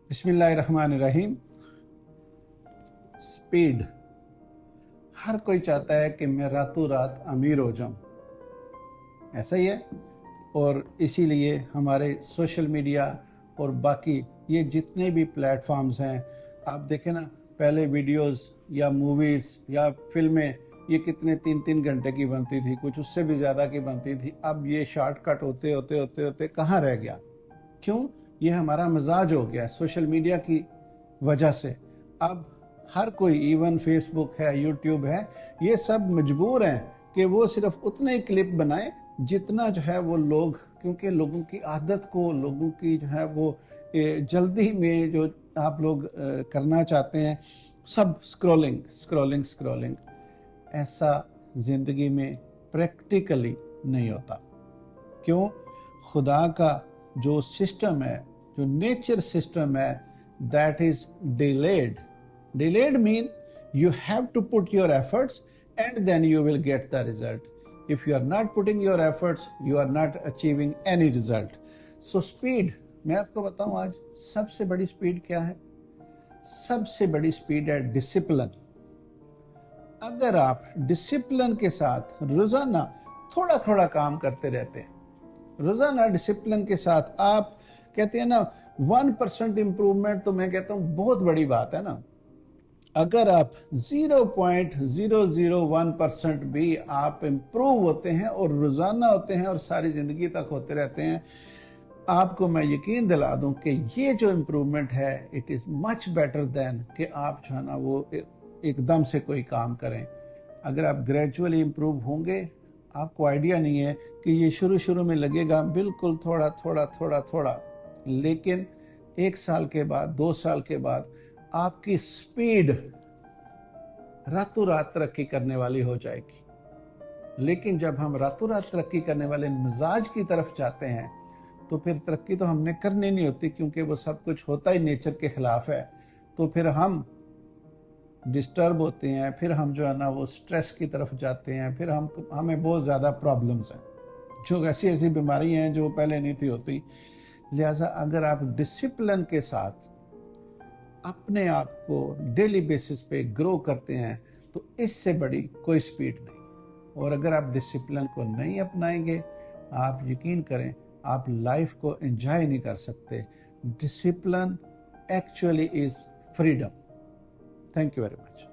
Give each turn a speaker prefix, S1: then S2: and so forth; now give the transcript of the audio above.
S1: बिस्मिल्लाहिर्रहमानिर्रहीम। स्पीड। हर कोई चाहता है कि मैं रातों रात अमीर हो जाऊं, ऐसा ही है। और इसीलिए हमारे सोशल मीडिया और बाकी ये जितने भी प्लेटफॉर्म्स हैं, आप देखें ना, पहले वीडियोस या मूवीज़ या फिल्में ये कितने 3-3 घंटे की बनती थी, कुछ उससे भी ज़्यादा की बनती थी। अब ये शॉर्टकट होते होते होते होते कहाँ रह गया? क्यों? ये हमारा मिजाज हो गया सोशल मीडिया की वजह से। अब हर कोई, इवन फेसबुक है, यूट्यूब है, ये सब मजबूर हैं कि वो सिर्फ उतने ही क्लिप बनाएं जितना जो है वो लोग, क्योंकि लोगों की आदत को, लोगों की जो है वो जल्दी में जो आप लोग करना चाहते हैं, सब स्क्रॉलिंग स्क्रॉलिंग स्क्रॉलिंग। ऐसा जिंदगी में प्रैक्टिकली नहीं होता। क्यों? खुदा का जो सिस्टम है, जो नेचर सिस्टम है, that is delayed. Delayed mean you have to put your efforts and then you will get the result. If you are not putting your efforts, you are not achieving any result. So speed, मैं आपको बताऊं आज सबसे बड़ी speed क्या है? सबसे बड़ी स्पीड है डिसिप्लिन। अगर आप डिसिप्लिन के साथ रोजाना थोड़ा थोड़ा काम करते रहते हैं, रोजाना डिसिप्लिन के साथ, आप कहते हैं ना 1% इंप्रूवमेंट, तो मैं कहता हूं बहुत बड़ी बात है ना। अगर आप 0.001% भी आप इम्प्रूव होते हैं और रोजाना होते हैं और सारी जिंदगी तक होते रहते हैं, आपको मैं यकीन दिला दूं कि ये जो इम्प्रूवमेंट है, it is much better than कि आप जो है ना वो एकदम से कोई काम करें। अगर आप ग्रेजुअली इम्प्रूव होंगे, आपको आइडिया नहीं है कि ये शुरू शुरू में लगेगा बिल्कुल थोड़ा थोड़ा थोड़ा थोड़ा, लेकिन 1 साल के बाद, 2 साल के बाद आपकी स्पीड रातों रात तरक्की करने वाली हो जाएगी। लेकिन जब हम रातों रात तरक्की करने वाले मिजाज की तरफ जाते हैं, तो फिर तरक्की तो हमने करनी नहीं होती, क्योंकि वो सब कुछ होता ही नेचर के खिलाफ है। तो फिर हम डिस्टर्ब होते हैं, फिर हम जो है ना वो स्ट्रेस की तरफ जाते हैं, फिर हमें बहुत ज़्यादा प्रॉब्लम्स हैं, जो ऐसी ऐसी बीमारी हैं जो पहले नहीं थी होती। लिहाजा अगर आप डिसिप्लिन के साथ अपने आप को डेली बेसिस पे ग्रो करते हैं, तो इससे बड़ी कोई स्पीड नहीं। और अगर आप डिसिप्लिन को नहीं अपनाएंगे, आप यकीन करें आप लाइफ को एंजॉय नहीं कर सकते। Discipline actually is freedom. Thank you very much.